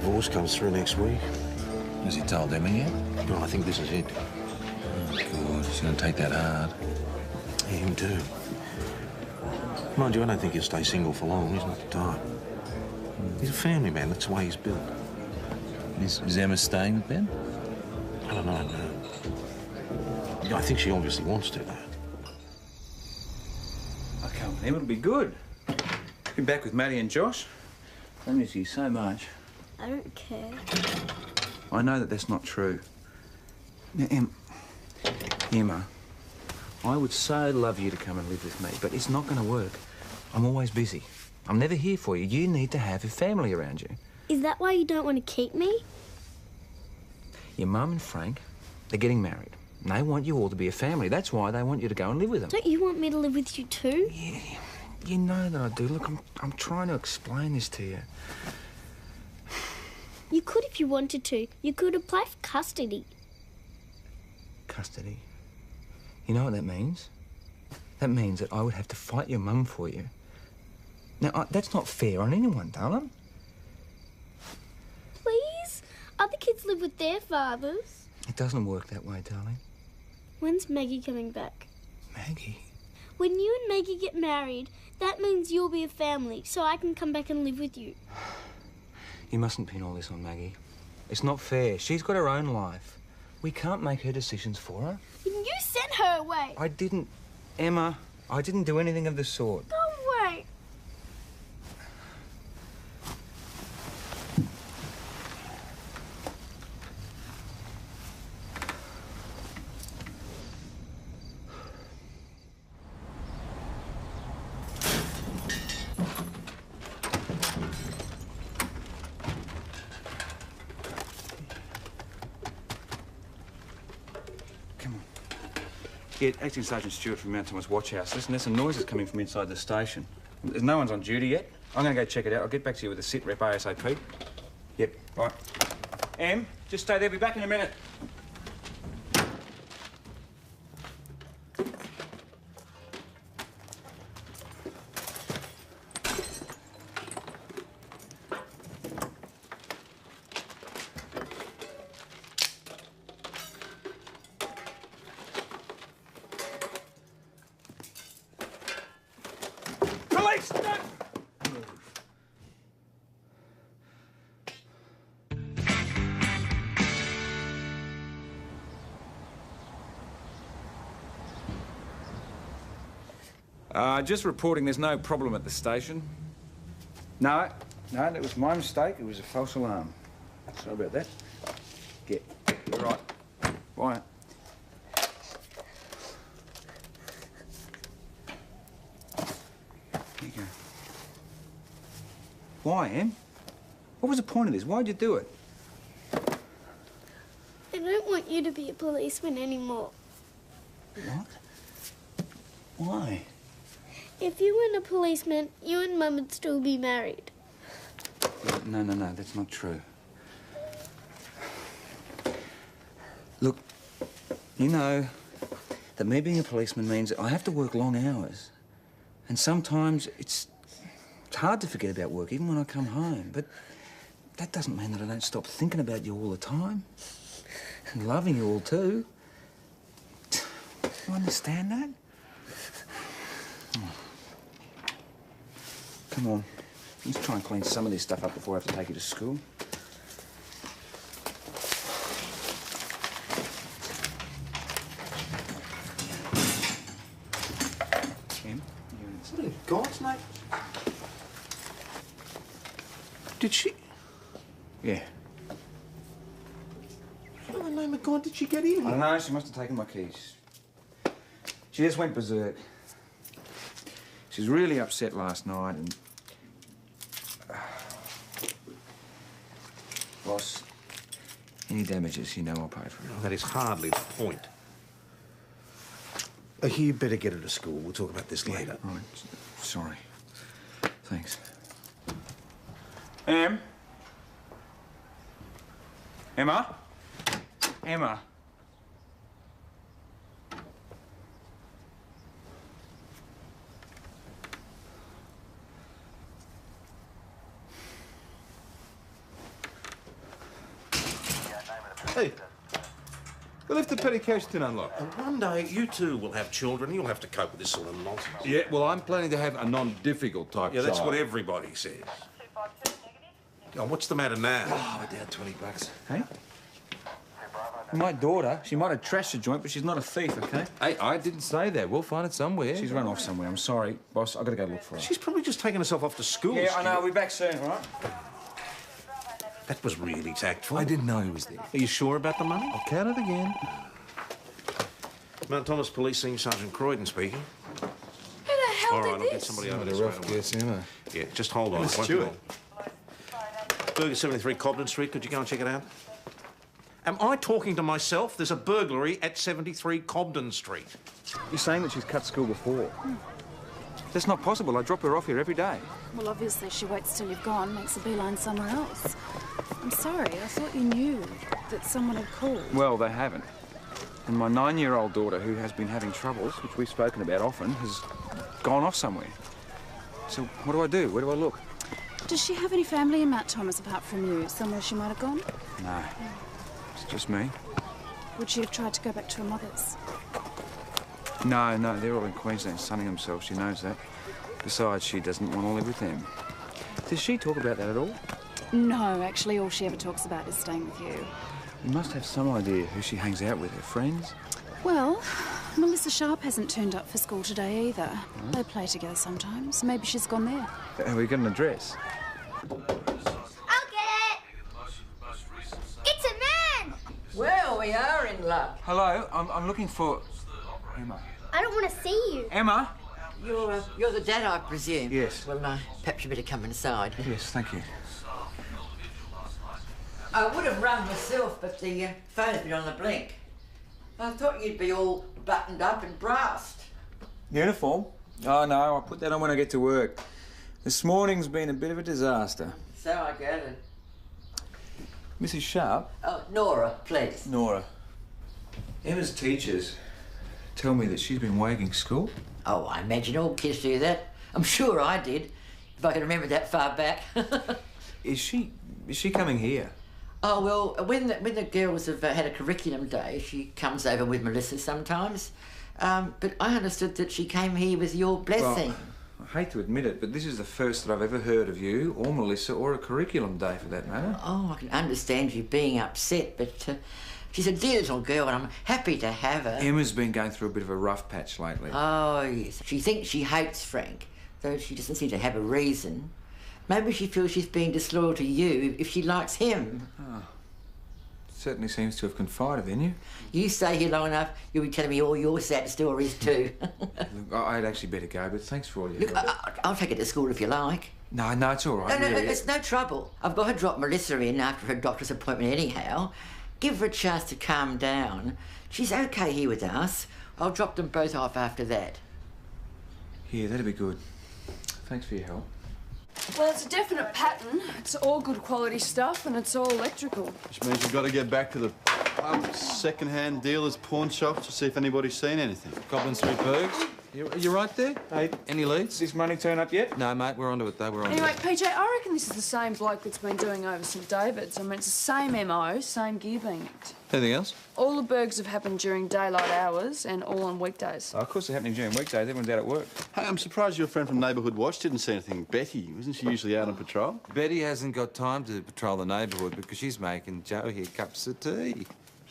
Divorce comes through next week. Has he told Emma yet? Well, I think this is it. Oh, God, he's going to take that hard. Yeah, him too. Mind you, I don't think he'll stay single for long. He's not the type. He's a family man. That's the way he's built. Is Emma staying with Ben? I don't know, no. Yeah, I think she obviously wants to, though. I can't believe it'll be good. Be back with Maddie and Josh. I miss you so much. I don't care. I know that that's not true. Now, Emma, I would so love you to come and live with me, but it's not going to work. I'm always busy. I'm never here for you. You need to have a family around you. Is that why you don't want to keep me? Your mum and Frank, they're getting married. And they want you all to be a family. That's why they want you to go and live with them. Don't you want me to live with you too? Yeah, you know that I do. Look, I'm trying to explain this to you. You could if you wanted to. You could apply for custody. Custody? You know what that means? That means that I would have to fight your mum for you. Now, that's not fair on anyone, darling. Please? Other kids live with their fathers. It doesn't work that way, darling. When's Maggie coming back? Maggie? When you and Maggie get married, that means you'll be a family, so I can come back and live with you. You mustn't pin all this on Maggie. It's not fair. She's got her own life. We can't make her decisions for her. Then you sent her away. I didn't. Emma, I didn't do anything of the sort. Go away. Get Acting Sergeant Stewart from Mount Thomas Watch House. Listen, there's some noises coming from inside the station. There's no one's on duty yet. I'm going to go check it out. I'll get back to you with a sit rep ASAP. Yep, right. Em, just stay there. Be back in a minute. Just reporting there's no problem at the station. No, that was my mistake. It was a false alarm. Sorry about that. Get. You're right. Bye. Here you go. Why, Em? What was the point of this? Why'd you do it? I don't want you to be a policeman anymore. What? Why? If you weren't a policeman, you and Mum would still be married. No, that's not true. Look, you know that me being a policeman means I have to work long hours. And sometimes it's hard to forget about work, even when I come home. But that doesn't mean that I don't stop thinking about you all the time. And loving you all too. You understand that? Come on. Let's try and clean some of this stuff up before I have to take you to school. Em, What in God's name? Did she? Yeah. How in the name of God did she get in? I don't know, she must have taken my keys. She just went berserk. She was really upset last night and... Boss, any damages, you know I'll pay for it. That is hardly the point. You better get her to school. We'll talk about this later. Right. Sorry. Thanks. Em? Emma? Emma? Hey, we left the petty cash tin unlocked. And one day you two will have children and you'll have to cope with this sort of nonsense. Yeah, well, I'm planning to have a non-difficult type Yeah, that's child. what everybody says. Oh, what's the matter now? Oh, we're down $20. Hey? My daughter, she might have trashed the joint, but she's not a thief, okay? Hey, I didn't say that. We'll find it somewhere. She's run off somewhere. I'm sorry, boss. I've got to go look for her. She's probably just taken herself off to school. Yeah, I Stuart. know. We'll be back soon, all right? That was really tactful. I didn't know he was there. Are you sure about the money? I'll count it again. Mount Thomas Policing, Sergeant Croydon speaking. Who the hell All right, did I'll this? get somebody over Had this a rough right away. guess, Emma. Yeah, just hold on. Miss It won't be Stewart. long. Burger 73 Cobden Street, could you go and check it out? Am I talking to myself? There's a burglary at 73 Cobden Street. You're saying that she's cut school before. That's not possible. I drop her off here every day. Well, obviously she waits till you've gone, makes a beeline somewhere else. I'm sorry, I thought you knew that someone had called. Well, they haven't. And my 9-year-old daughter, who has been having troubles, which we've spoken about often, has gone off somewhere. So what do I do? Where do I look? Does she have any family in Mount Thomas apart from you? Somewhere she might have gone? No. It's just me. Would she have tried to go back to her mother's? No, they're all in Queensland sunning themselves. She knows that. Besides, she doesn't want to live with them. Does she talk about that at all? No, actually all she ever talks about is staying with you. You must have some idea who she hangs out with, her friends. Well, Melissa Sharp hasn't turned up for school today either. They play together sometimes. Maybe she's gone there. Have we got an address? I'll get it. It's a man. Well, we are in luck. Hello, I'm looking for... Emma. I don't want to see you. Emma? You're the dad, I presume? Yes. Well, perhaps you better come inside. Yes, thank you. I would have rung myself, but the phone's been on the blink. I thought you'd be all buttoned up and brassed. Uniform? Oh, no, I'll put that on when I get to work. This morning's been a bit of a disaster. So I gathered. Mrs. Sharp? Oh, Nora, please. Nora. Emma's teachers tell me that she's been wagging school. Oh, I imagine all kids do that. I'm sure I did, if I can remember that far back. Is she coming here? Oh, well, when the girls have had a curriculum day, she comes over with Melissa sometimes. But I understood that she came here with your blessing. Well, I hate to admit it, but this is the first that I've ever heard of you, or Melissa, or a curriculum day for that matter. Oh, I can understand you being upset, but she's a dear little girl and I'm happy to have her. Emma's been going through a bit of a rough patch lately. Oh, yes. She thinks she hates Frank, though she doesn't seem to have a reason. Maybe she feels she's being disloyal to you if she likes him. Certainly seems to have confided in you. You stay here long enough, you'll be telling me all your sad stories too. Look, I'd actually better go, but thanks for all your Look, help. I'll take her to school if you like. No, it's all right. No, really. it's no trouble. I've got to drop Melissa in after her doctor's appointment anyhow. Give her a chance to calm down. She's okay here with us. I'll drop them both off after that. Yeah, that'd be good. Thanks for your help. Well, it's a definite pattern. It's all good quality stuff and it's all electrical. Which means we've got to get back to the pub, second-hand dealers' pawn shops to see if anybody's seen anything. Cobden Street Bergs. You right there? Hey, Any leads? does this money turn up yet? No, mate, we're onto it though. We're onto Anyway, it. PJ, I reckon this is the same bloke that's been doing over St David's. I mean, it's the same MO, same gear being nicked. Anything else? All the burgs have happened during daylight hours and all on weekdays. Oh, of course they're happening during weekdays. Everyone's out at work. Hey, I'm surprised your friend from Neighbourhood Watch didn't see anything. Betty, wasn't she usually out on patrol? Betty hasn't got time to patrol the neighbourhood because she's making Joe here cups of tea.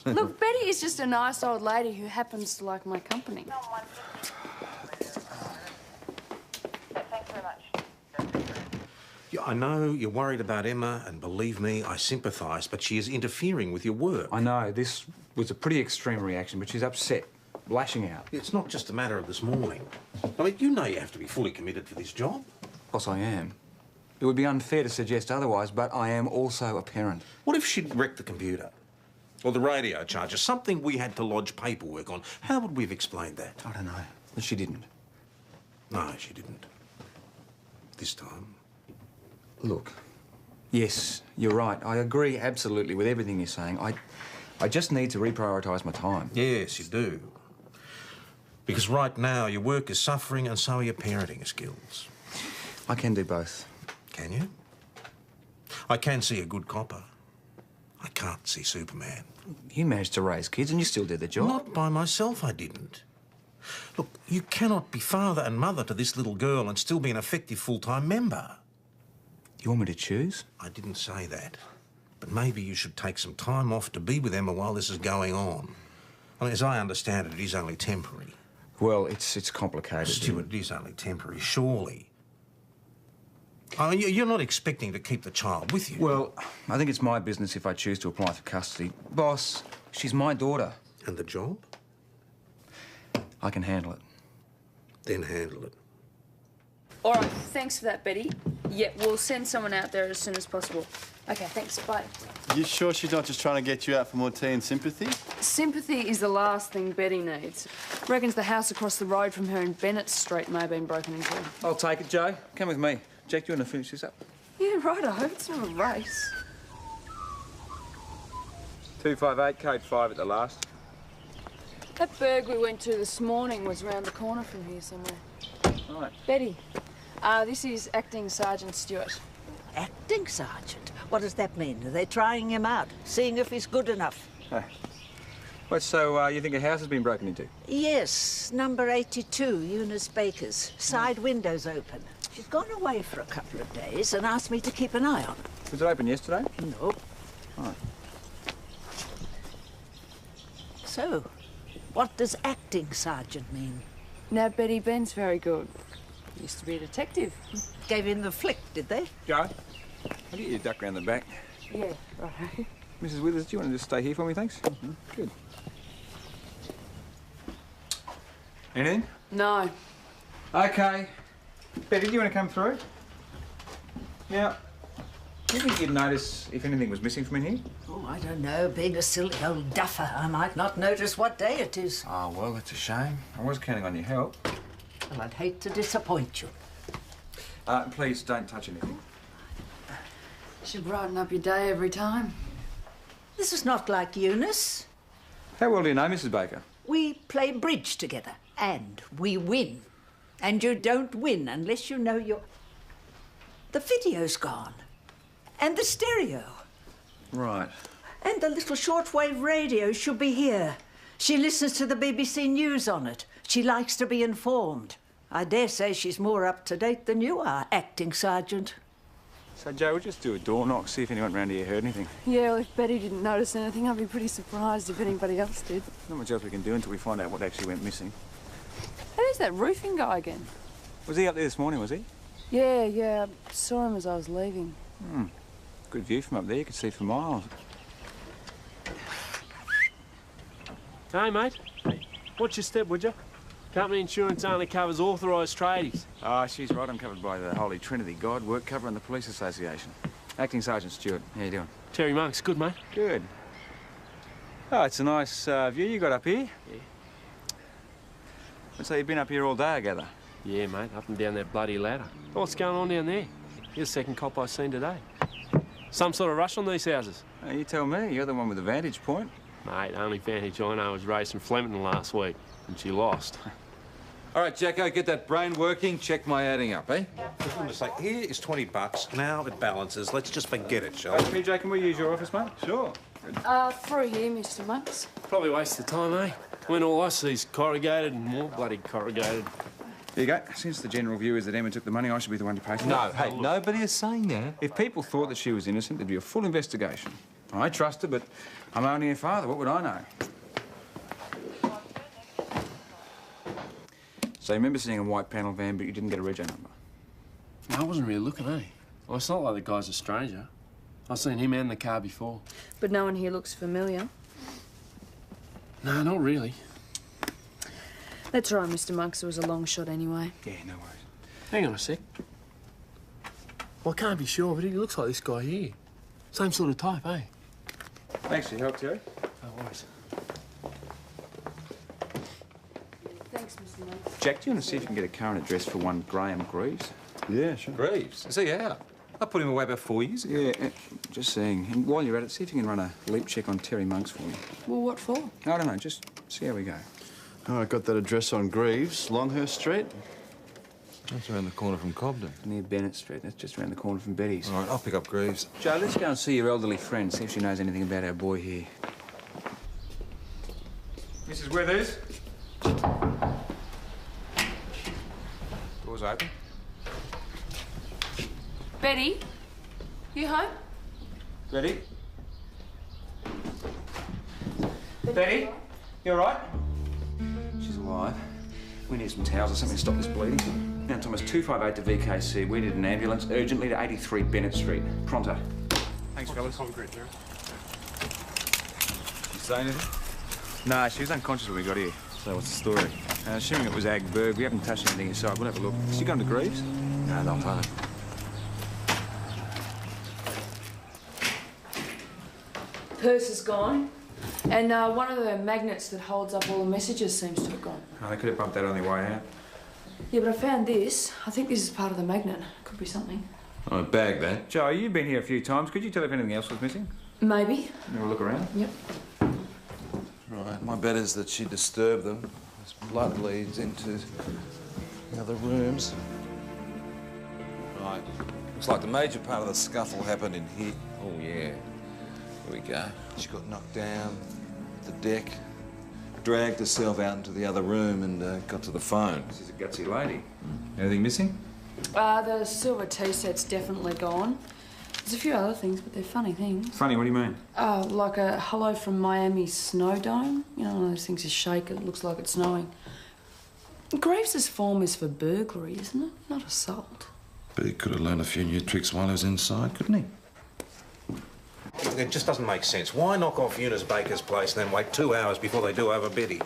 Look, Betty is just a nice old lady who happens to like my company. Yeah, I know you're worried about Emma, and believe me, I sympathise, but she is interfering with your work. I know, this was a pretty extreme reaction, but she's upset, lashing out. It's not just a matter of this morning. I mean, you know you have to be fully committed to this job. Of course I am. It would be unfair to suggest otherwise, but I am also a parent. What if she'd wrecked the computer? Or the radio charger, something we had to lodge paperwork on. How would we have explained that? I don't know. But she didn't. No, she didn't. This time. Look, yes, you're right. I agree absolutely with everything you're saying. I just need to reprioritise my time. Yes, you do. Because right now your work is suffering and so are your parenting skills. I can do both. Can you? I can see a good copper. I can't see Superman. You managed to raise kids and you still did the job. Not by myself, I didn't. Look, you cannot be father and mother to this little girl and still be an effective full-time member. You want me to choose? I didn't say that. But maybe you should take some time off to be with Emma while this is going on. I mean, as I understand it, it is only temporary. Well, it's complicated. Stuart, it is only temporary, surely. I mean, you're not expecting to keep the child with you. Well, I think it's my business if I choose to apply for custody. Boss, she's my daughter. And the job? I can handle it. Then handle it. All right, thanks for that, Betty. Yeah, we'll send someone out there as soon as possible. Okay, thanks, bye. You sure she's not just trying to get you out for more tea and sympathy? Sympathy is the last thing Betty needs. Reckons the house across the road from her in Bennett Street may have been broken into. I'll take it, Joe. Come with me. Jack, do you want to finish this up? Yeah, righto. It's not a race. 258, code 5 at the last. That burg we went to this morning was round the corner from here somewhere. Right. Betty, this is Acting Sergeant Stewart. Acting sergeant? What does that mean? Are they trying him out, seeing if he's good enough? What, so you think a house has been broken into? Yes, number 82, Eunice Baker's. Side windows open. She's gone away for a couple of days and asked me to keep an eye on her. Was it open yesterday? No. Right. So, what does acting sergeant mean? Now, Betty, Ben's very good. Used to be a detective. Gave him the flick, did they? Joe, I'll get you a duck round the back. Yeah, right. Mrs. Withers, do you want to just stay here for me, thanks? Mm-hmm. Good. Anything? No. Okay. Betty, do you want to come through? Yeah. Do you think you'd notice if anything was missing from in here? Oh, I don't know. Being a silly old duffer, I might not notice what day it is. Oh, well, that's a shame. I was counting on your help. Well, I'd hate to disappoint you. Please don't touch anything. Should brighten up your day every time. This is not like Eunice. How well do you know Mrs. Baker? We play bridge together, and we win. And you don't win unless you know your... The video's gone. And the stereo. Right. And the little shortwave radio should be here. She listens to the BBC News on it. She likes to be informed. I dare say she's more up to date than you are, acting sergeant. So, Joe, we'll just do a door knock, see if anyone round here heard anything. Yeah, well, if Betty didn't notice anything, I'd be pretty surprised if anybody else did. Not much else we can do until we find out what actually went missing. Hey, there's that roofing guy again. Was he up there this morning, was he? Yeah, I saw him as I was leaving. Good view from up there, you could see for miles. Hey, mate. Watch your step, would you? Company insurance only covers authorised tradies. Ah, she's right. I'm covered by the Holy Trinity, God, work cover and the Police Association. Acting Sergeant Stewart. How you doing? Terry Monks, good, mate. Good. Oh, it's a nice view you got up here. Yeah. So you've been up here all day, I gather? Yeah, mate, up and down that bloody ladder. What's going on down there? You're the second cop I've seen today. Some sort of rush on these houses? You tell me. You're the one with the vantage point. Mate, only vantage I know was racing Flemington last week, and she lost. All right, Jacko, get that brain working. Check my adding up, eh? Just want to say, here is $20. Now it balances. Let's just forget it, shall we? Hey, Jay, can we use your office, mate? Sure. Through here, Mr. Monks. Probably waste of time, eh? When all I see is corrugated and more bloody corrugated. There you go. Since the general view is that Emma took the money, I should be the one to pay for it. No, hey, nobody is saying that. If people thought that she was innocent, there'd be a full investigation. I trust her, but I'm only her father. What would I know? So you remember seeing a white panel van, but you didn't get a rego number? No, I wasn't really looking, eh? Well, it's not like the guy's a stranger. I've seen him and the car before. But no one here looks familiar. No, not really. That's right, Mr. Monks. It was a long shot anyway. Yeah, no worries. Hang on a sec. Well, I can't be sure, but he looks like this guy here. Same sort of type, eh? Thanks for your help, Terry. No worries. Thanks, Mr. Monks. Jack, do you want to see if you can get a current address for one Graham Greaves? Yeah, sure. Greaves? Is he out? I put him away about 4 years ago. Yeah, just saying. And while you're at it, see if you can run a leap check on Terry Monks for me. Well, what for? I don't know, just see how we go. All right, got that address on Greaves, Longhurst Street. That's around the corner from Cobden. Near Bennett Street. That's just around the corner from Betty's. All right, I'll pick up Greaves. Joe, let's go and see your elderly friend, see if she knows anything about our boy here. Mrs. Withers? Door's open. Betty, you home? Betty? Betty? You all right? She's alive. We need some towels or something to stop this bleeding. Now, Thomas, 258 to VKC. We need an ambulance urgently to 83 Bennett Street. Pronto. Thanks, fellas. Concrete, Jerry. You say anything? Nah, she was unconscious when we got here. So what's the story? Assuming it was Ag Berg, we haven't touched anything inside. We'll have a look. Has she gone to Greaves? No, not home. Purse is gone. And one of the magnets that holds up all the messages seems to have gone. Oh, they could have bumped that on their way out. Yeah, but I found this. I think this is part of the magnet. Could be something. Oh, a bag, that. Joe, you've been here a few times. Could you tell if anything else was missing? Maybe. Have a look around? Yep. Right, my bet is that she disturbed them. This blood leads into the other rooms. Right. Looks like the major part of the scuffle happened in here. Oh, yeah. Here we go. She got knocked down the deck, dragged herself out into the other room and got to the phone. She's a gutsy lady. Anything missing? The silver tea set's definitely gone. There's a few other things, but they're funny things. Funny, what do you mean? Like a hello from Miami snow dome. You know, one of those things you shake, it looks like it's snowing. Graves' form is for burglary, isn't it? Not assault. But he could have learned a few new tricks while he was inside, couldn't he? It just doesn't make sense. Why knock off Eunice Baker's place and then wait 2 hours before they do over Betty's?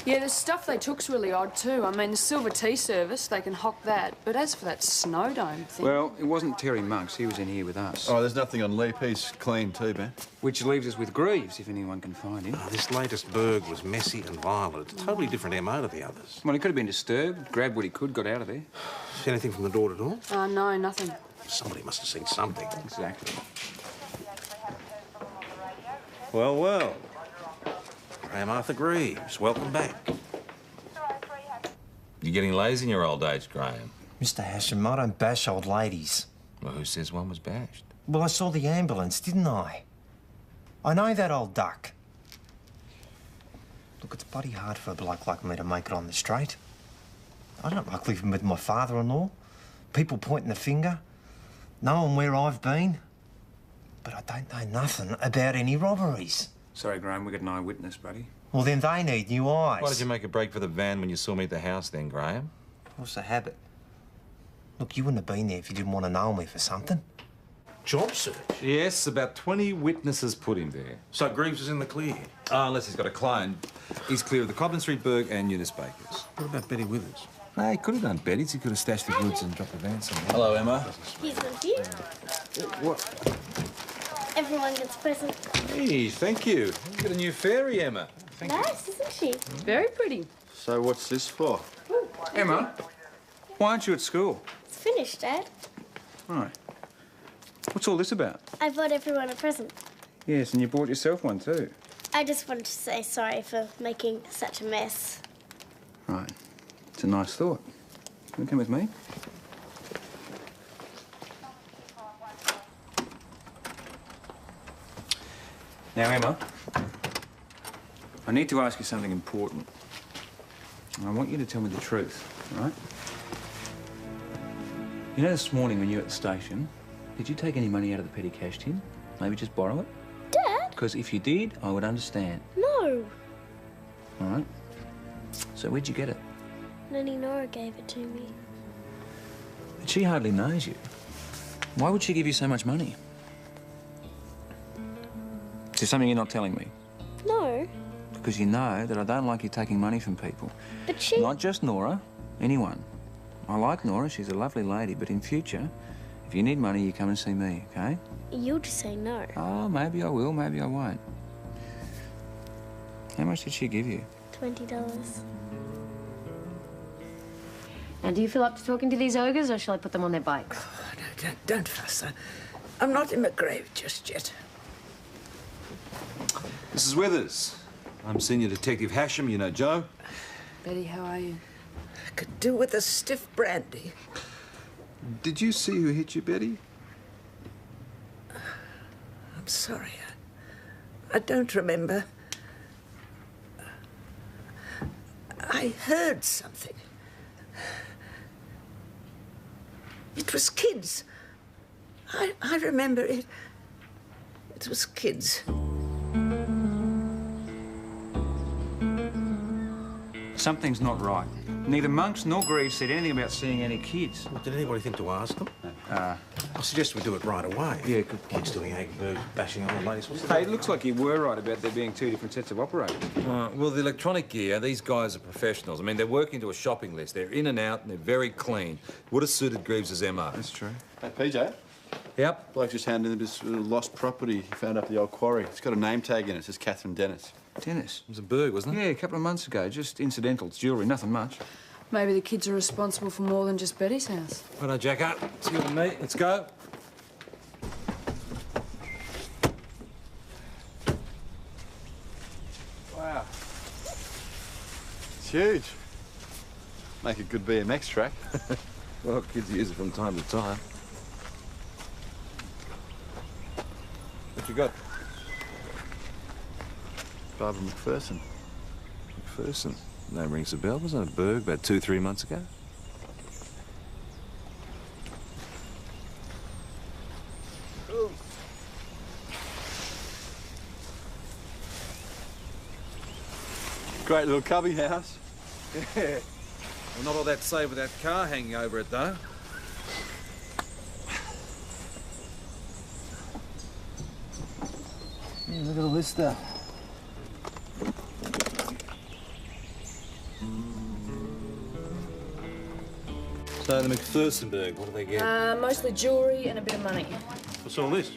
Yeah, the stuff they took's really odd too. I mean, the silver tea service, they can hock that. But as for that snow dome thing... Well, it wasn't Terry Monks. He was in here with us. Oh, there's nothing on Leap. He's clean too, Ben. Which leaves us with Greaves, if anyone can find him. Oh, this latest Berg was messy and violent. Totally different MO to the others. Well, he could have been disturbed, grabbed what he could, got out of there. See anything from the door to door? No, nothing. Somebody must have seen something. Exactly. Well, well. Graham Arthur Greaves, welcome back. You're getting lazy in your old age, Graham. Mr. Hasham, I don't bash old ladies. Well, who says one was bashed? Well, I saw the ambulance, didn't I? I know that old duck. Look, it's bloody hard for a bloke like me to make it on the straight. I don't like living with my father-in-law. People pointing the finger, knowing where I've been. But I don't know nothing about any robberies. Sorry, Graham, we got an eyewitness, buddy. Well, then they need new eyes. Why did you make a break for the van when you saw me at the house then, Graham? What's the habit? Look, you wouldn't have been there if you didn't want to know me for something. Job search? Yes, about 20 witnesses put in there. So Greaves is in the clear? Unless he's got a client. He's clear of the Cobden Street Berg and Eunice Baker's. What about Betty Withers? No, he could have done Betty's. He could have stashed the goods and dropped the van somewhere. Hello, Emma. Here's one for you. What? Everyone gets a present. Hey, thank you. You've got a new fairy, Emma. Nice, isn't she? Very pretty. So what's this for? Emma, why aren't you at school? It's finished, Dad. Right. What's all this about? I bought everyone a present. Yes, and you bought yourself one too. I just wanted to say sorry for making such a mess. Right. It's a nice thought. Can you come with me? Now, Emma, I need to ask you something important. And I want you to tell me the truth, all right? You know, this morning when you were at the station, did you take any money out of the petty cash tin? Maybe just borrow it? Dad? Because if you did, I would understand. No. All right? So where'd you get it? Nanny Nora gave it to me. But she hardly knows you. Why would she give you so much money? Is there something you're not telling me? No. Because you know that I don't like you taking money from people. But she... Not just Nora, anyone. I like Nora, she's a lovely lady, but in future, if you need money, you come and see me, okay? You'll just say no. Oh, maybe I will, maybe I won't. How much did she give you? $20. Now, do you feel up to talking to these ogres, or shall I put them on their bikes? Oh, no, don't fuss. I'm not in my grave just yet. Mrs. Withers. I'm Senior Detective Hasham. You know Joe. Betty, how are you? Could do with a stiff brandy. Did you see who hit you, Betty? I'm sorry. I don't remember. I heard something. It was kids. I remember it. It was kids. Something's not right. Neither Monks nor Greaves said anything about seeing any kids. Well, did anybody think to ask them? I suggest we do it right away. Yeah, good. Kids doing egg bashing on the ladies. Hey, it looks like you were right about there being two different sets of operators. Well, the electronic gear, these guys are professionals. I mean, they're working to a shopping list. They're in and out, and they're very clean. Would have suited Greaves' MO. That's true. Hey, PJ? Yep. Bloke just handed in this lost property he found up at the old quarry. It's got a name tag in it. It says Catherine Dennis. Dennis? It was a burg, wasn't it? Yeah, a couple of months ago. Just incidental. It's jewellery, nothing much. Maybe the kids are responsible for more than just Betty's house. Righto, Jacko. It's you and me. Let's go. Wow. It's huge. Make a good BMX track. Well, kids use it from time to time. What you got? Barbara McPherson. McPherson. Name rings a bell. Wasn't it a burg about 2-3 months ago? Great little cubby house. Yeah. Well, not all that saved with that car hanging over it, though. Yeah, look at all this stuff. So the McPhersonburg, what do they get? Mostly jewellery and a bit of money. What's all this?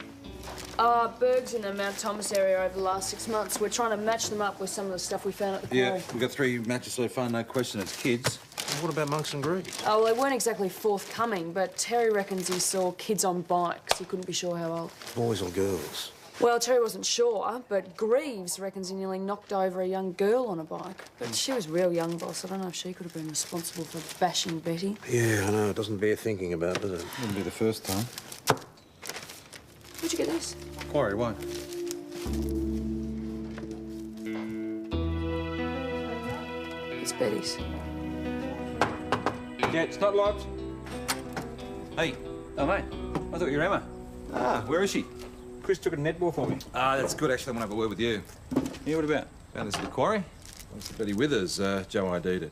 Bergs in the Mount Thomas area over the last 6 months. We're trying to match them up with some of the stuff we found at the quarry. Yeah, we've got 3 matches so far, no question, it's kids. What about Monks and Greaves? Oh, well, they weren't exactly forthcoming, but Terry reckons he saw kids on bikes. He couldn't be sure how old. Boys or girls? Well, Terry wasn't sure, but Greaves reckons he nearly knocked over a young girl on a bike. But she was real young, boss. I don't know if she could have been responsible for bashing Betty. Yeah, I know. It doesn't bear thinking about, does it? Wouldn't be the first time. Where'd you get this? Quarry, why? It's Betty's. Yeah, it's not locked. Hey. Oh, mate. I thought you were Emma. Ah, where is she? Chris took a netball for me. Ah, that's good. Actually, I want to have a word with you. Yeah, what about? Found this at the quarry. It's Betty Withers. Joe ID'd it.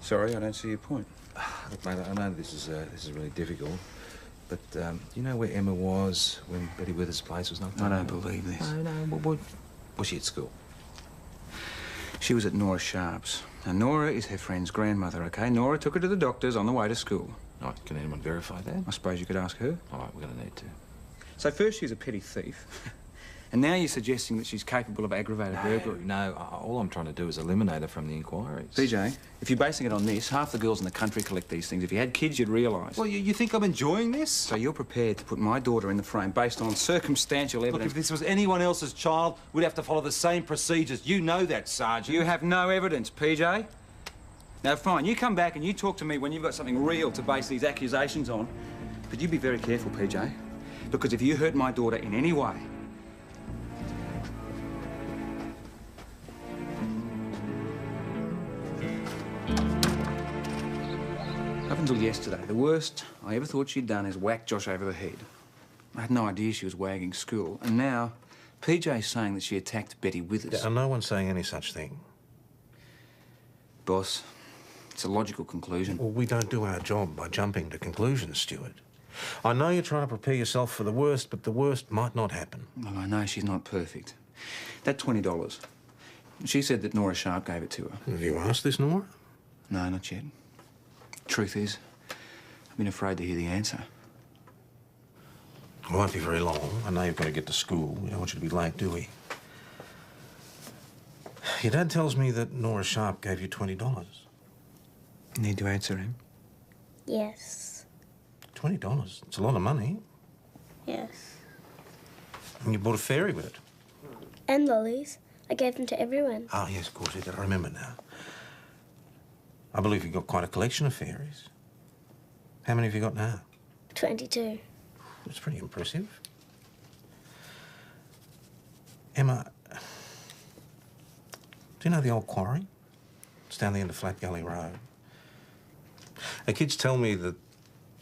Sorry, I don't see your point. Look, mate, I know this is really difficult, but you know where Emma was when Betty Withers' place was knocked down? I don't believe this. No. Was she at school? She was at Nora Sharp's. Now, Nora is her friend's grandmother, OK? Nora took her to the doctor's on the way to school. All right, can anyone verify that? I suppose you could ask her. All right, we're going to need to. So first she's a petty thief, and now you're suggesting that she's capable of aggravated burglary. No, all I'm trying to do is eliminate her from the inquiries. PJ, if you're basing it on this, half the girls in the country collect these things. If you had kids, you'd realise. Well, you think I'm enjoying this? So you're prepared to put my daughter in the frame based on circumstantial Look, evidence? if this was anyone else's child, we'd have to follow the same procedures. You know that, Sergeant. You have no evidence, PJ. Now, fine, you come back and you talk to me when you've got something real to base these accusations on. But you be very careful, PJ. Because if you hurt my daughter in any way... Up until yesterday, the worst I ever thought she'd done is whack Josh over the head. I had no idea she was wagging school. And now, PJ's saying that she attacked Betty Withers. Yeah, and no one's saying any such thing. Boss, it's a logical conclusion. Well, we don't do our job by jumping to conclusions, Stuart. I know you're trying to prepare yourself for the worst, but the worst might not happen. Well, I know she's not perfect. That $20, she said that Nora Sharp gave it to her. Have you asked this, Nora? No, not yet. Truth is, I've been afraid to hear the answer. It won't be very long. I know you've got to get to school. We don't want you to be late, do we? Your dad tells me that Nora Sharp gave you $20. Need to answer him? Yes. $20? It's a lot of money. Yes. And you bought a fairy with it. And lollies. I gave them to everyone. Oh, yes, of course, you did. I remember now. I believe you've got quite a collection of fairies. How many have you got now? 22. That's pretty impressive. Emma, do you know the old quarry? It's down the end of Flat Gully Road. The kids tell me that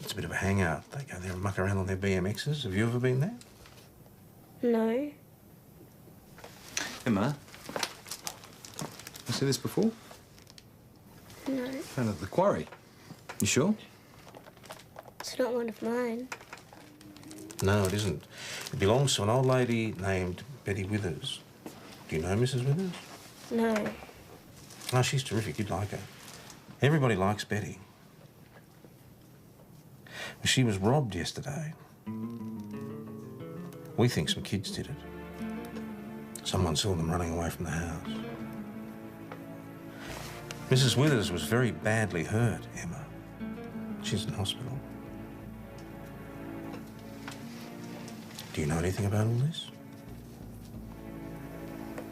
it's a bit of a hangout. They go there and muck around on their BMXs. Have you ever been there? No. Emma, you seen this before? No. Found it at the quarry. You sure? It's not one of mine. No, it isn't. It belongs to an old lady named Betty Withers. Do you know Mrs. Withers? No. Oh, she's terrific. You'd like her. Everybody likes Betty. Well, she was robbed yesterday. We think some kids did it. Someone saw them running away from the house. Mrs. Withers was very badly hurt, Emma. She's in hospital. Do you know anything about all this?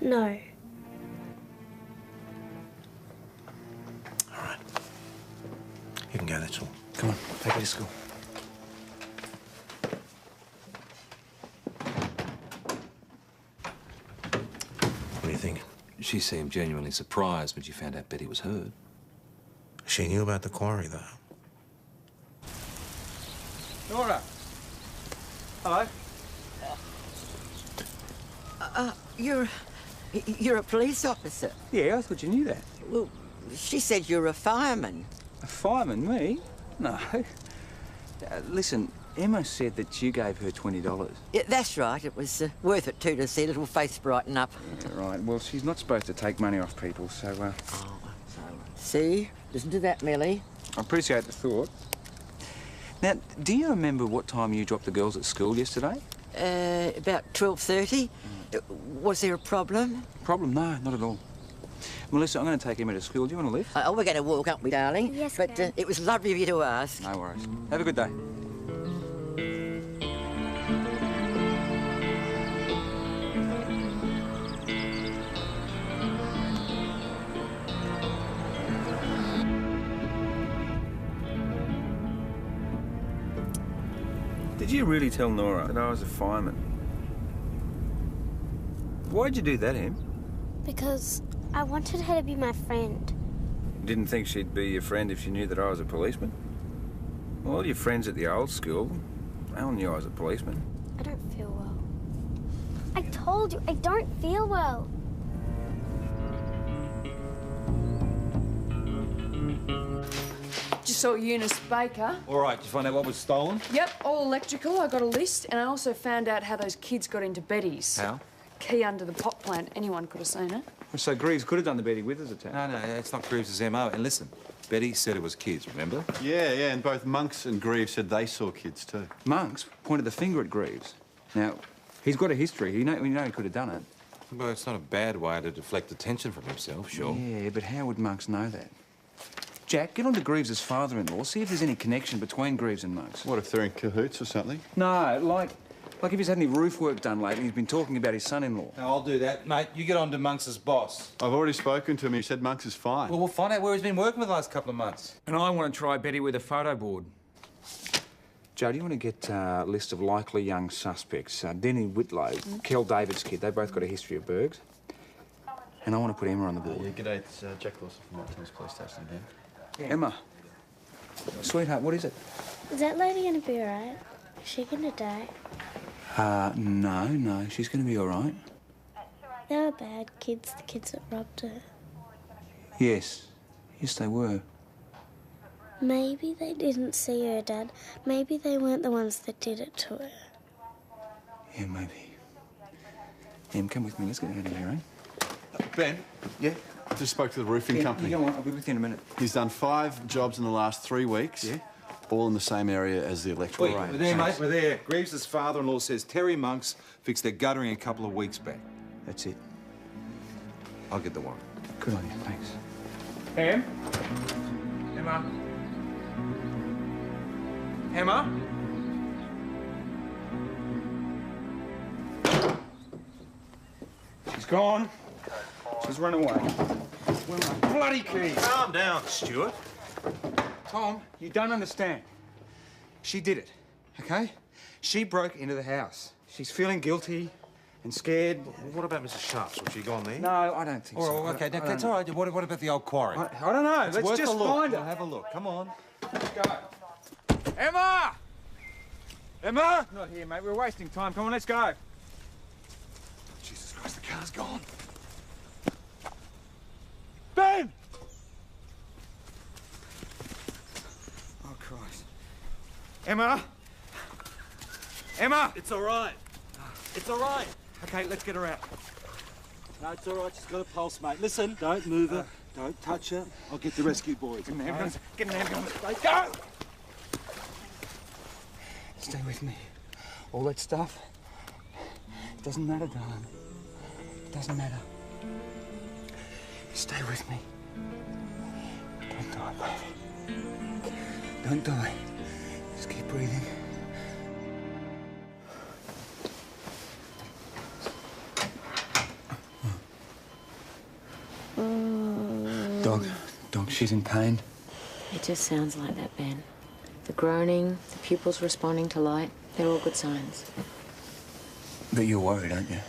No. All right. You can go, that's all. Come on, take her to school. What do you think? She seemed genuinely surprised when she found out Betty was hurt. She knew about the quarry, though. Nora. Hello. You're a police officer. Yeah, I thought you knew that. Well, she said you're a fireman. A fireman, me? No. Listen, Emma said that you gave her $20. Yeah, that's right. It was worth it, too, to see a little face brighten up. Yeah, right. Well, she's not supposed to take money off people, so, See? Listen to that, Millie. I appreciate the thought. Now, do you remember what time you dropped the girls at school yesterday? About 12:30. Was there a problem? Problem? No, not at all. Melissa, I'm going to take Emma to school. Do you want to lift? Oh, we're going to walk, aren't we, darling? Yes, But Gran. it was lovely of you to ask. No worries. Have a good day. Did you really tell Nora that I was a fireman? Why'd you do that, Em? Because I wanted her to be my friend. You didn't think she'd be your friend if she knew that I was a policeman? Well, all your friends at the old school, they all knew I was a policeman. I don't feel well. I told you, I don't feel well. Just saw Eunice Baker. All right, did you find out what was stolen? Yep, all electrical. I got a list, and I also found out how those kids got into Betty's. How? Key under the pot plant. Anyone could have seen it. So Greaves could have done the Betty Withers attack. No, it's not Greaves' MO. And listen, Betty said it was kids, remember? Yeah, and both Monks and Greaves said they saw kids too. Monks pointed the finger at Greaves. Now, he's got a history. We know he could have done it. Well, it's not a bad way to deflect attention from himself, sure. Yeah, but how would Monks know that? Jack, get on to Greaves' father-in-law. See if there's any connection between Greaves and Monks. What if they're in cahoots or something? No, like if he's had any roof work done lately, he's been talking about his son-in-law. No, I'll do that. Mate, you get on to Monks' boss. I've already spoken to him. He said Monks is fine. Well, we'll find out where he's been working for the last couple of months. And I want to try Betty with a photo board. Joe, do you want to get a list of likely young suspects? Denny Whitlow, Kel David's kid, they both got a history of burgs. And I want to put Emma on the board. Yeah, g'day, it's Jack Lawson from Martinez Police Station again. Yeah. Emma, sweetheart, what is it? Is that lady gonna be alright? Is she gonna die? No, she's going to be all right. They were bad kids, the kids that robbed her. Yes, they were. Maybe they didn't see her, Dad. Maybe they weren't the ones that did it to her. Yeah, maybe. Em, come with me. Let's get out of here, eh? Ben? Yeah? Just spoke to the roofing company. Come on, I'll be with you in a minute. He's done 5 jobs in the last 3 weeks. Yeah? All in the same area as the electrical Wait, range. we're there, mate, we're there. Greaves' father-in-law says Terry Monks fixed their guttering a couple of weeks back. That's it. I'll get the warrant. Good on you, thanks. Em? Emma? Emma? She's gone. She's run away. Where are my bloody keys? Calm down, Stuart. Tom, you don't understand. She did it, okay? She broke into the house. She's feeling guilty and scared. What about Mrs. Sharp's? Was she gone there? No, I don't think so. Oh, okay, that's all right. What about the old quarry? I don't know. It's Let's worth just a look. find her. We'll have a look. Come on. Let's go. Emma! Emma! Not here, mate. We're wasting time. Come on, let's go. Jesus Christ, the car's gone. Ben! Oh, Christ. Emma! Emma! It's all right. It's all right. Okay, let's get her out. No, it's all right. She's got a pulse, mate. Listen, don't move her. Don't touch her. I'll get the rescue boys. Get an ambulance. Get an ambulance. Go! Stay with me. All that stuff, it doesn't matter, darling. It doesn't matter. Stay with me. Don't die, baby. Don't die. Just keep breathing. Dog, she's in pain. It just sounds like that, Ben. The groaning, the pupils responding to light, they're all good signs. But you're worried, aren't you?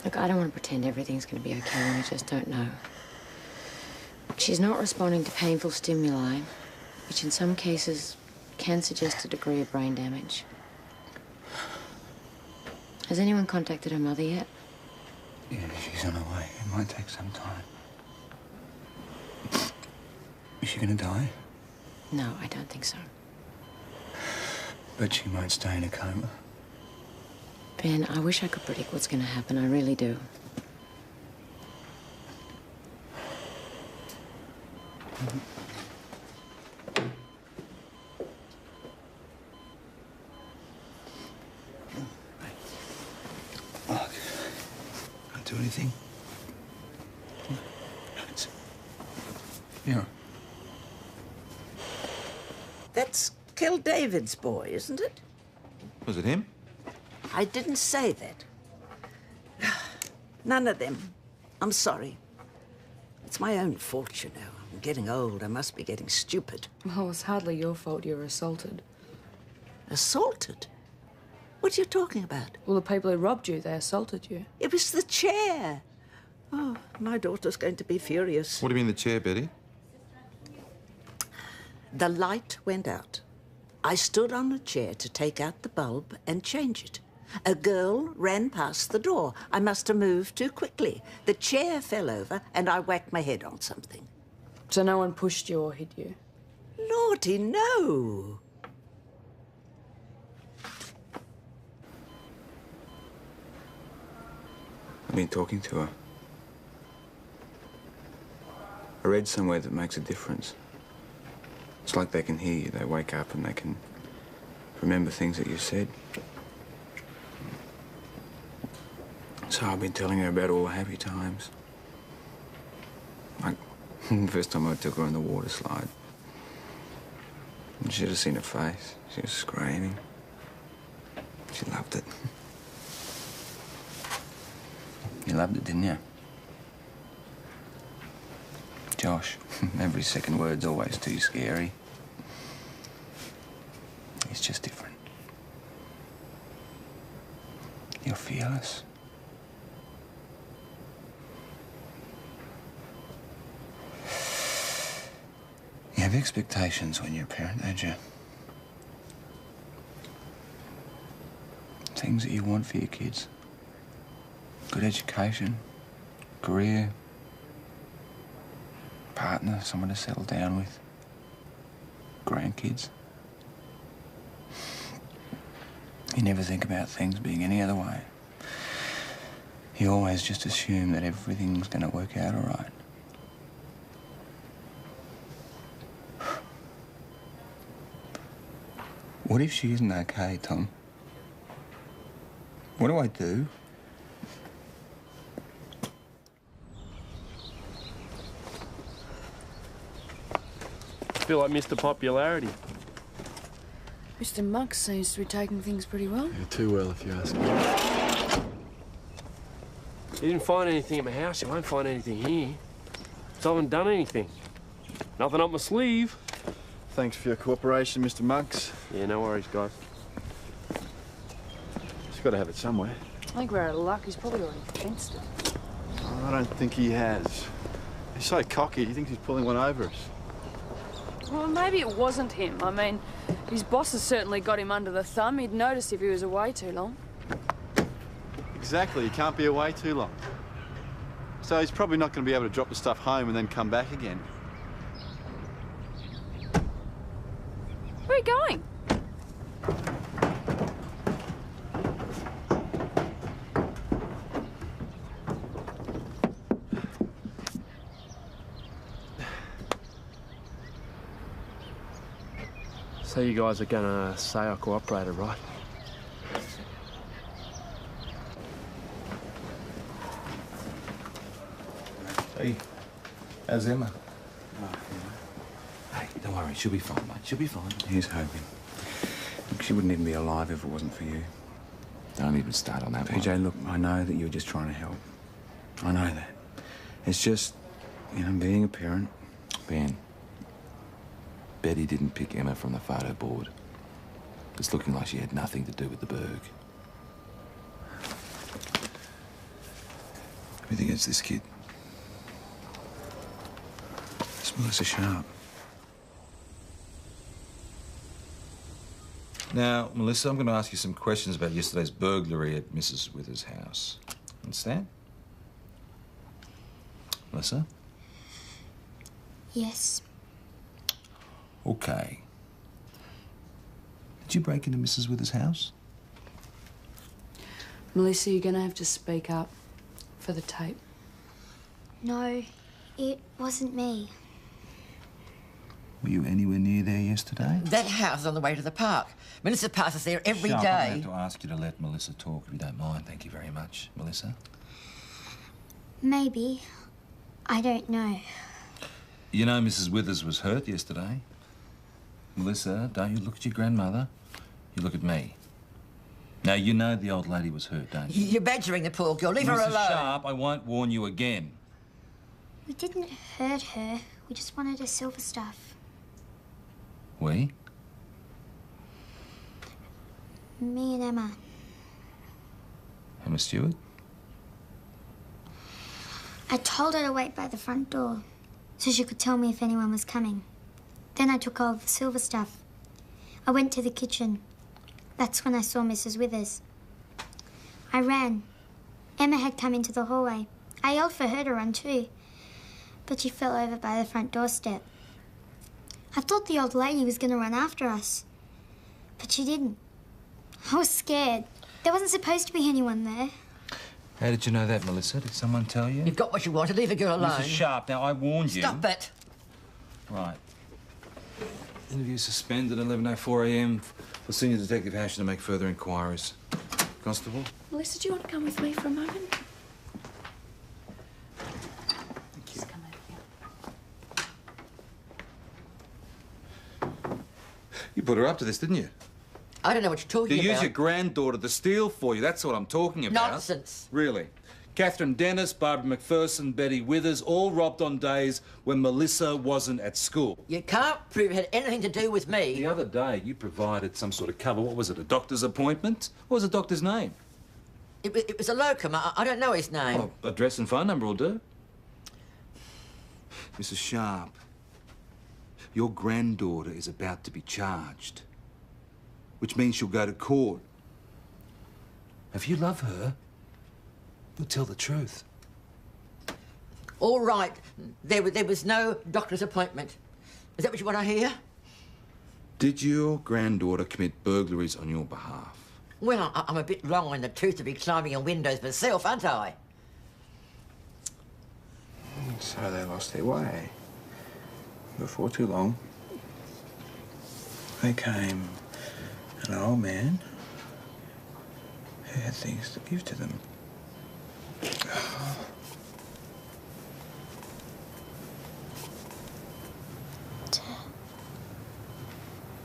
Look, I don't want to pretend everything's going to be okay when we just don't know. She's not responding to painful stimuli, which in some cases can suggest a degree of brain damage. Has anyone contacted her mother yet? Yeah, she's on her way. It might take some time. Is she going to die? No, I don't think so. But she might stay in a coma. Ben, I wish I could predict what's going to happen. I really do. Look, can't do anything. Yeah. That's Kildavid's boy, isn't it? Was it him? I didn't say that. None of them. I'm sorry. It's my own fault, you know. I'm getting old. I must be getting stupid. Well, it's hardly your fault you were assaulted. Assaulted? What are you talking about? Well, the people who robbed you, they assaulted you. It was the chair. Oh, my daughter's going to be furious. What do you mean the chair, Betty? The light went out. I stood on a chair to take out the bulb and change it. A girl ran past the door. I must have moved too quickly. The chair fell over and I whacked my head on something. So no one pushed you or hit you? Lordy, no. I've been talking to her. I read somewhere that makes a difference. It's like they can hear you. They wake up and they can remember things that you said. So I've been telling her about all the happy times. Like, the first time I took her on the water slide. You should have seen her face. She was screaming. She loved it. You loved it, didn't you? Josh, every second word's always too scary. He's just different. You're fearless. You have expectations when you're a parent, don't you? Things that you want for your kids. Good education, career, partner, someone to settle down with, grandkids. You never think about things being any other way. You always just assume that everything's going to work out all right. What if she isn't okay, Tom? What do I do? I feel like Mr. Popularity. Mr. Monk seems to be taking things pretty well. Yeah, too well, if you ask me. You didn't find anything at my house, you won't find anything here. I haven't done anything. Nothing up my sleeve. Thanks for your cooperation, Mr. Muggs. Yeah, no worries, guys. He's got to have it somewhere. I think we're out of luck. He's probably already fenced it. Oh, I don't think he has. He's so cocky, he thinks he's pulling one over us. Well, maybe it wasn't him. I mean, his boss has certainly got him under the thumb. He'd notice if he was away too long. Exactly, he can't be away too long. So he's probably not going to be able to drop the stuff home and then come back again. Where are you going? So you guys are gonna say I cooperated, right? Hey, how's Emma? Hey, don't worry, she'll be fine, mate. She'll be fine. Here's hoping. Look, she wouldn't even be alive if it wasn't for you. Don't even start on that PJ, look, I know that you're just trying to help. I know that. It's just, you know, being a parent. Ben, Betty didn't pick Emma from the photo board. It's looking like she had nothing to do with the Berg. Everything against this kid. It's Melissa Sharp. Now, Melissa, I'm going to ask you some questions about yesterday's burglary at Mrs. Withers' house. Understand? Melissa? Yes. Okay. Did you break into Mrs. Withers' house? Melissa, you're gonna have to speak up for the tape. No, it wasn't me. Were you anywhere near there yesterday? That house is on the way to the park. Melissa passes there every Sharp, day. I'm going to ask you to let Melissa talk if you don't mind. Thank you very much, Melissa. Maybe. I don't know. You know Mrs. Withers was hurt yesterday. Melissa, don't you look at your grandmother. You look at me. Now, you know the old lady was hurt, don't you? You're badgering the poor girl. Leave her alone. Mrs. Sharp, I won't warn you again. We didn't hurt her. We just wanted her silver stuff. We? Me and Emma. Emma Stewart? I told her to wait by the front door so she could tell me if anyone was coming. Then I took all the silver stuff. I went to the kitchen. That's when I saw Mrs. Withers. I ran. Emma had come into the hallway. I yelled for her to run too, but she fell over by the front doorstep. I thought the old lady was going to run after us, but she didn't. I was scared. There wasn't supposed to be anyone there. How did you know that, Melissa? Did someone tell you? You've got what you wanted. Leave the girl alone. Mrs. Sharp, now I warned you. Stop it. Right. Interview suspended at 11:04 a.m. for Senior Detective Hashen to make further inquiries. Constable? Melissa, do you want to come with me for a moment? You put her up to this, didn't you? I don't know what you're talking You about. used your granddaughter to steal for you. That's what I'm talking about. Nonsense. Really. Catherine Dennis, Barbara McPherson, Betty Withers, all robbed on days when Melissa wasn't at school. You can't prove it had anything to do with me. The other day, you provided some sort of cover. What was it, a doctor's appointment? What was the doctor's name? It was a locum. I don't know his name. Oh, address and phone number will do. Mrs. Sharp, your granddaughter is about to be charged, which means she'll go to court. If you love her, you'll tell the truth. All right. There was no doctor's appointment. Is that what you want to hear? Did your granddaughter commit burglaries on your behalf? Well, I'm a bit long in the tooth to be climbing on windows myself, aren't I? So they lost their way. Before too long, they came an old man who had things to give to them.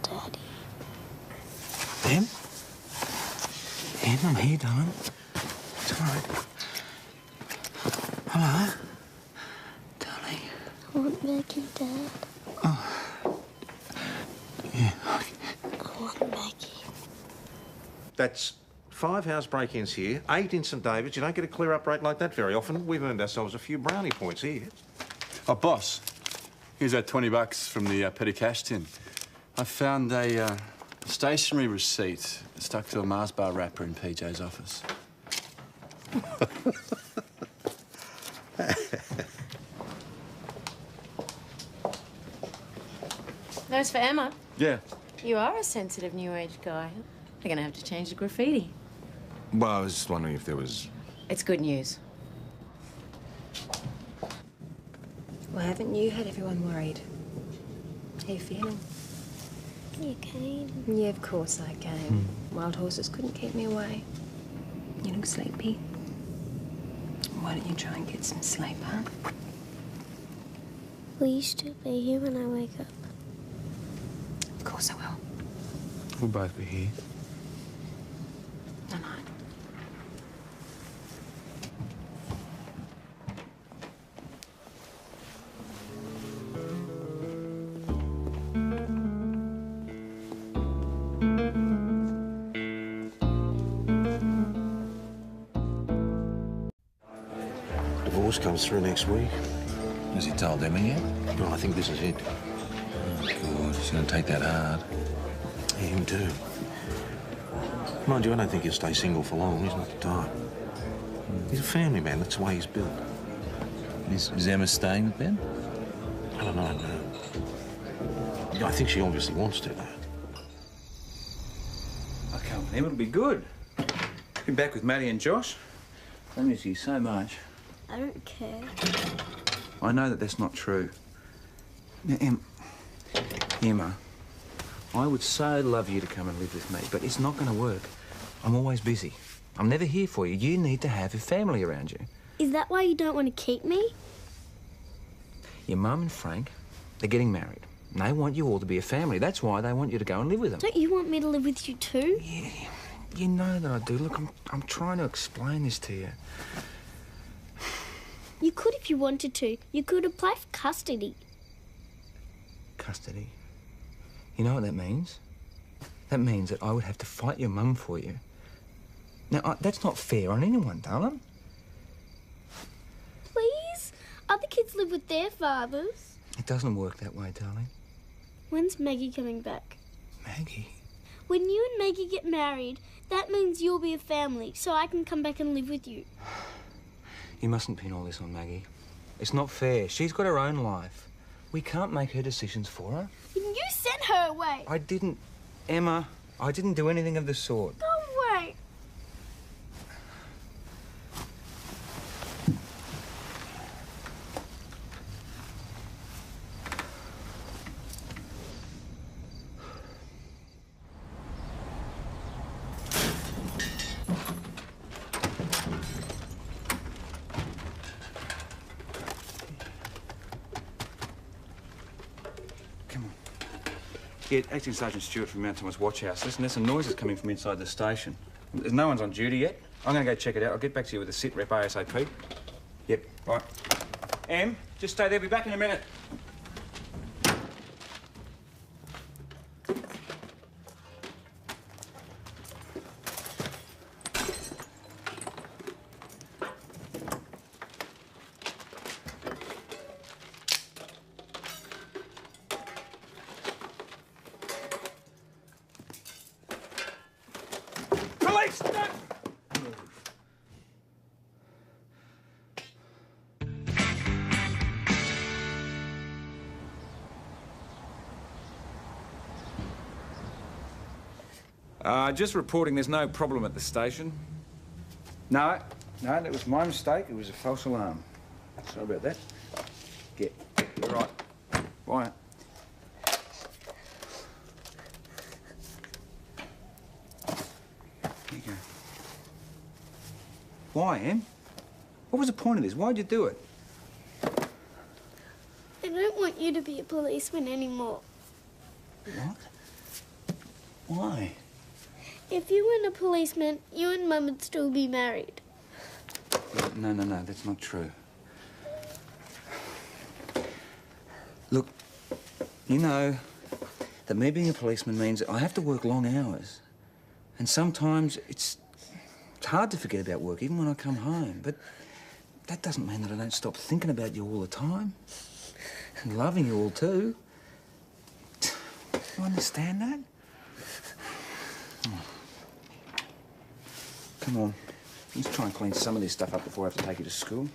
Daddy. Em? Em, I'm here, darling. It's all right. Hello? Darling. want Maggie, Dad? Yeah. I want Maggie. That's 5 house break-ins here, 8 in St David's. You don't get a clear-up rate like that very often. We've earned ourselves a few brownie points here. Oh, boss, here's that $20 from the petty cash tin. I found a stationery receipt stuck to a Mars bar wrapper in PJ's office. Those for Emma. Yeah. You are a sensitive new age guy. They're gonna have to change the graffiti. Well, I was just wondering if there was... It's good news. Well, haven't you had everyone worried? How you feeling? You came. Yeah, of course I came. Wild horses couldn't keep me away. You look sleepy. Why don't you try and get some sleep, huh? Will you still be here when I wake up? Of course I will. We'll both be here. Night-night. Divorce comes through next week. Has he told Emma yet? Well, I think this is it. Oh, God, he's going to take that hard. Yeah, him too. Mind you, I don't think he'll stay single for long. He's not the type. He's a family man. That's the way he's built. Is Emma staying with Ben? I don't know, no. I think she obviously wants to, though. I can't believe it'll be good. Be back with Maddie and Josh. I miss you so much. I don't care. I know that that's not true. Now, Emma, I would so love you to come and live with me, but it's not going to work. I'm always busy. I'm never here for you. You need to have a family around you. Is that why you don't want to keep me? Your mum and Frank, they're getting married. And they want you all to be a family. That's why they want you to go and live with them. Don't you want me to live with you too? Yeah, you know that I do. Look, I'm trying to explain this to you. You could if you wanted to. You could apply for custody. Custody? You know what that means? That means that I would have to fight your mum for you. Now, that's not fair on anyone, darling. Please? Other kids live with their fathers. It doesn't work that way, darling. When's Maggie coming back? Maggie? When you and Maggie get married, that means you'll be a family, so I can come back and live with you. You mustn't pin all this on Maggie. It's not fair. She's got her own life. We can't make her decisions for her. Then you sent her away. I didn't... Emma, I didn't do anything of the sort. Go away. Yeah, Acting Sergeant Stewart from Mount Thomas Watch House. Listen, there's some noises coming from inside the station. No one's on duty yet. I'm going to go check it out. I'll get back to you with a sit rep ASAP. Yep, right. Em, just stay there. Be back in a minute. Just reporting there's no problem at the station. No, that was my mistake. It was a false alarm. Sorry about that. Get. You're right. Why? Here you go. Why, Em? What was the point of this? Why'd you do it? I don't want you to be a policeman anymore. What? Why? If you weren't a policeman, you and Mum would still be married. No, that's not true. Look, you know that me being a policeman means I have to work long hours. And sometimes it's hard to forget about work, even when I come home. But that doesn't mean that I don't stop thinking about you all the time. And loving you all too. You understand that? Come on. Let's try and clean some of this stuff up before I have to take you to school.